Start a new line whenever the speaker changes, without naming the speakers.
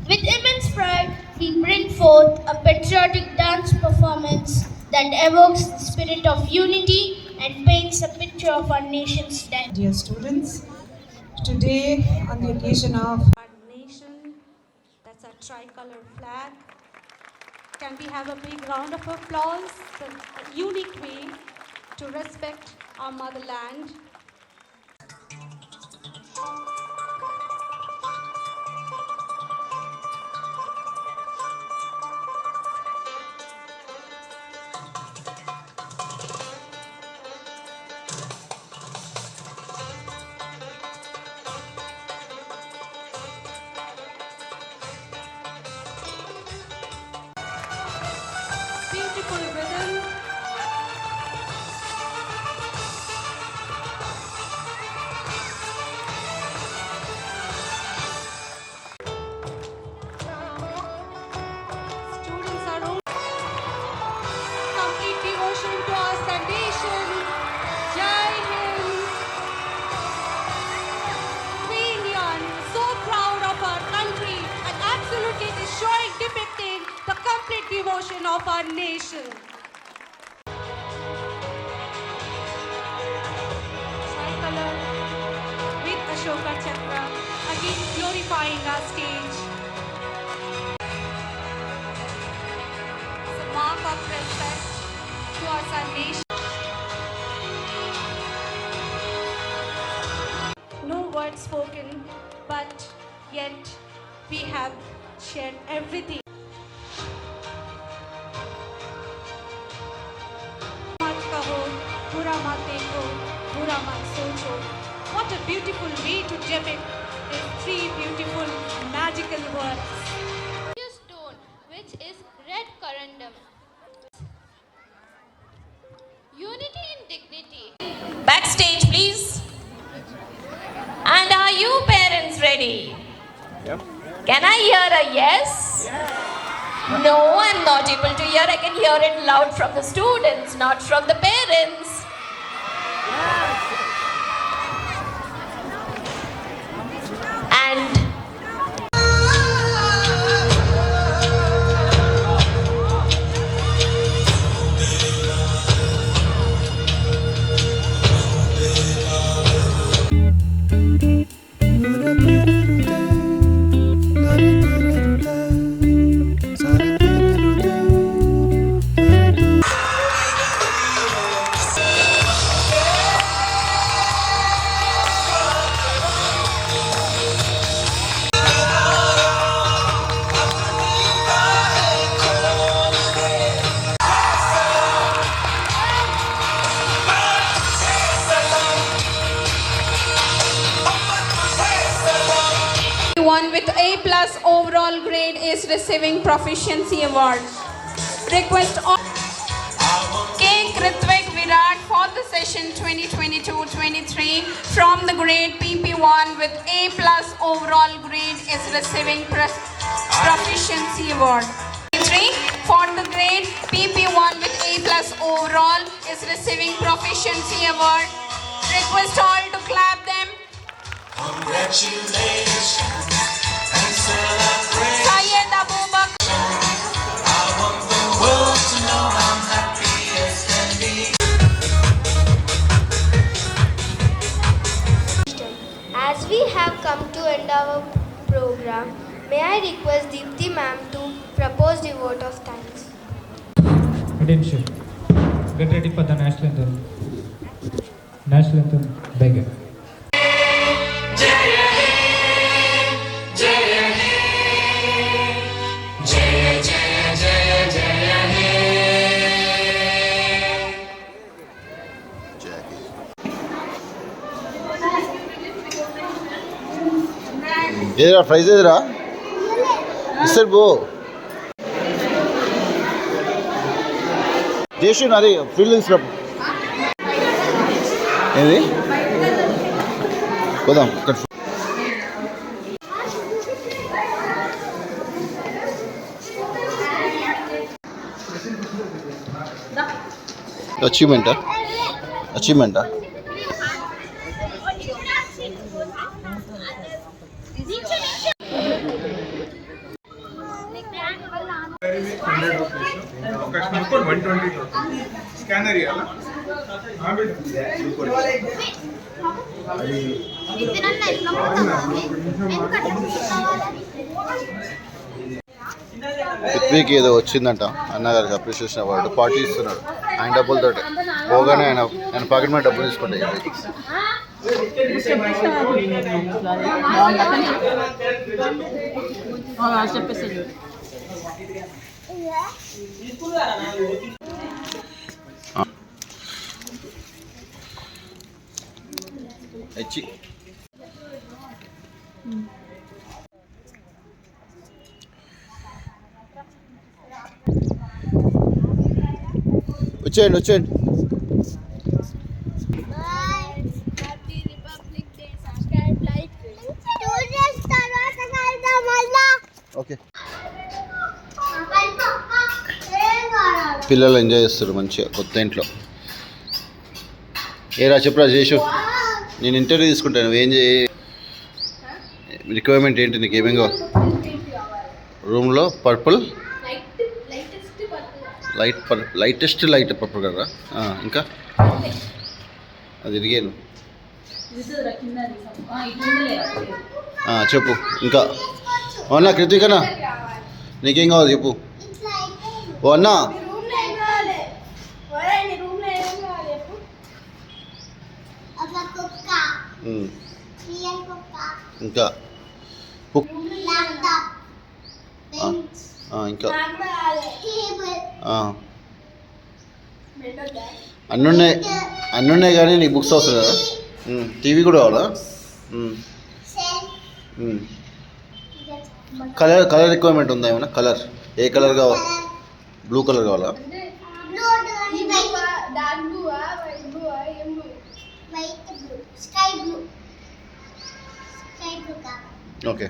With immense pride, we bring forth a patriotic dance performance that evokes the spirit of unity and paints a picture of our nation's destiny.
Dear students, today on the occasion of
our nation, that's our tricolor flag. Can we have a big round of applause? It's a unique way to respect our motherland. Beautiful rhythm. Students are all complete devotion to our nation. Jai Hind. Queen Yan, so proud of our country and absolutely it is showing, depicting the complete devotion of our nation. Tricolor with Ashoka Chakra, again glorifying our stage. It's a mark of respect towards our nation. No words spoken, but yet we have shared everything. Mat kaho, bura mat dekho, bura mat socho. What a beautiful way to depict these three beautiful magical words.
Stone, which is red corundum. Unity in dignity.
Backstage, please. And are you parents ready?
Yep.
Can I hear a yes? No, I'm not able to hear. I can hear it loud from the students, not from the parents. And
one with A+ overall grade is receiving proficiency award. Request all K. Kritvik Virat for the session 2022-23 from the grade PP1 with A+ overall grade is receiving proficiency award. 3 for the overall is receiving Proficiency Award. Request all to clap them.
Congratulations and celebrate.
Syed Abubakar.
I want the world to know I'm happy as can be.
As we have come to end our program, may I request Deepthi ma'am to propose the vote of thanks.
Attention. Get ready for the national anthem. National anthem. Beggar.
ఏదిరా praise ఏదిరా ఇస్తారు బో చేసి అది fieldings ఏది పోదాం ఇక్కడ అచీవ్మెంటా అచీవ్మెంటా
scanner
పృథ్వీకి ఏదో వచ్చిందంట అన్నగారికి అప్రిషియేషన్ అవార్డు పార్టీ ఇస్తున్నాడు ఆయన డబ్బులతో పోగానే ఆయన పాకెట్ మీద డబ్బులు తీసుకుంటాయి ఇచ్చి వచ్చేయండి వచ్చేయండి ఓకే పిల్లలు ఎంజాయ్ చేస్తారు మంచిగా కొత్త ఇంట్లో ఏరా చెప్పురా చేసు నేను ఇంటర్వ్యూ తీసుకుంటాను నువ్వేం చేయి రిక్వైర్మెంట్ ఏంటి నీకు ఏమేం కావాలి రూమ్లో పర్పుల్ లైటెస్ట్ లైట్ పర్పుల్ కదా ఇంకా అది ఇరిగాను చెప్పు ఇంకా ఓ అన్నా కృతికనా నీకేం కావాలి చెప్పు ఓ అన్నా ఇంకా ఇంకా అన్నున్నాయి కానీ నీకు బుక్స్ అవసరం కదా టీవీ కూడా కావాలా కలర్ రిక్వైర్మెంట్ ఉందా ఏమన్నా కలర్ ఏ కలర్ కావాలి బ్లూ కలర్ కావాలా ఓకే